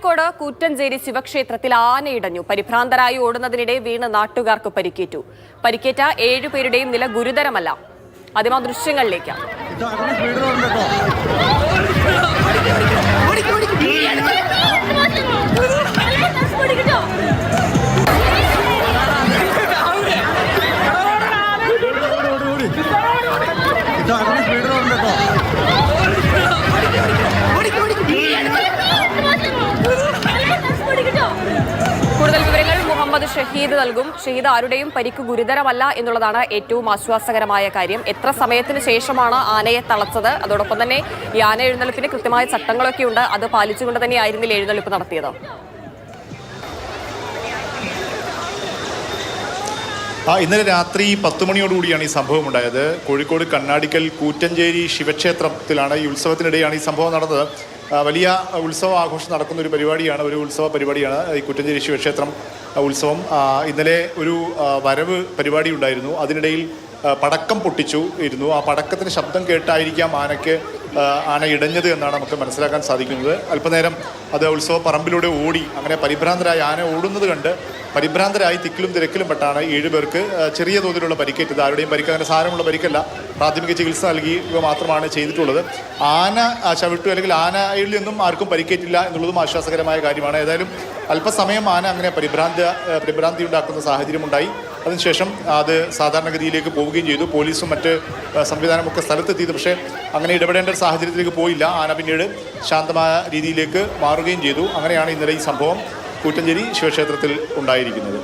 കോഴിക്കോട് കൂറ്റഞ്ചേരി ശിവക്ഷേത്രത്തിൽ ആനയിടഞ്ഞു. പരിഭ്രാന്തരായി ഓടുന്നതിനിടെ വീണ് നാട്ടുകാർക്ക് പരിക്കേറ്റു. പരിക്കേറ്റ 7 പേരുടെയും നില ഗുരുതരമല്ല. ആദ്യം ആ ദൃശ്യങ്ങളിലേക്ക്. കൂടുതൽ വിവരങ്ങൾ മുഹമ്മദ് ഷഹീദ് നൽകും. ഷഹീദ്, ആരുടെയും പരിക്ക് ഗുരുതരമല്ല എന്നുള്ളതാണ് ഏറ്റവും ആശ്വാസകരമായ കാര്യം. എത്ര സമയത്തിന് ശേഷമാണ് ആനയെ തളച്ചത്? അതോടൊപ്പം തന്നെ ഈ ആന എഴുന്നള്ളിപ്പിന് കൃത്യമായ ചട്ടങ്ങളൊക്കെ ഉണ്ട്. അത് പാലിച്ചുകൊണ്ട് തന്നെയായിരുന്നില്ല എഴുന്നള്ളിപ്പ് നടത്തിയത്? ഇന്നലെ രാത്രി 10 മണിയോടുകൂടിയാണ് ഈ സംഭവം ഉണ്ടായത്. കോഴിക്കോട് കണ്ണാടിക്കൽ കൂറ്റഞ്ചേരി ശിവക്ഷേത്രത്തിലാണ് ഈ ഉത്സവത്തിനിടെയാണ് ഈ സംഭവം നടന്നത്. വലിയ ഉത്സവ ആഘോഷം നടക്കുന്ന ഒരു പരിപാടിയാണ്, ഒരു ഉത്സവ പരിപാടിയാണ് ഈ കൂറ്റഞ്ചേരി ശിവക്ഷേത്രം ഉത്സവം. ഇന്നലെ ഒരു വരവ് പരിപാടി ഉണ്ടായിരുന്നു. അതിനിടയിൽ പടക്കം പൊട്ടിച്ചു. ആ പടക്കത്തിന് ശബ്ദം കേട്ടായിരിക്കാം ആന ഇടഞ്ഞത് എന്നാണ് നമുക്ക് മനസ്സിലാക്കാൻ സാധിക്കുന്നത്. അല്പനേരം അത് ഉത്സവ പറമ്പിലൂടെ ഓടി. അങ്ങനെ പരിഭ്രാന്തരായി ആന ഓടുന്നത് കണ്ട് പരിഭ്രാന്തരായി തിക്കിലും തിരക്കിലും പെട്ടാണ് 7 പേർക്ക് ചെറിയ തോതിലുള്ള പരിക്കേറ്റത്. ആരുടെയും പരിക്ക് അങ്ങനെ സാരമുള്ള പരിക്കല്ല. പ്രാഥമിക ചികിത്സ നൽകുക മാത്രമാണ് ചെയ്തിട്ടുള്ളത്. ആന ചവിട്ടു അല്ലെങ്കിൽ ആനയിൽ നിന്നും ആർക്കും പരിക്കേറ്റില്ല എന്നുള്ളതും ആശ്വാസകരമായ കാര്യമാണ്. ഏതായാലും അല്പസമയം ആന അങ്ങനെ പരിഭ്രാന്തി ഉണ്ടാക്കുന്ന സാഹചര്യമുണ്ടായി. അതിനുശേഷം അത് സാധാരണഗതിയിലേക്ക് പോവുകയും ചെയ്തു. പോലീസും മറ്റ് സംവിധാനമൊക്കെ സ്ഥലത്തെത്തിയത്, പക്ഷേ അങ്ങനെ ഇടപെടേണ്ട ഒരു സാഹചര്യത്തിലേക്ക് പോയില്ല. ആന പിന്നീട് ശാന്തമായ രീതിയിലേക്ക് മാറുകയും ചെയ്തു. അങ്ങനെയാണ് ഇന്നലെ ഈ സംഭവം കൂറ്റഞ്ചേരി ശിവക്ഷേത്രത്തിൽ ഉണ്ടായിരിക്കുന്നത്.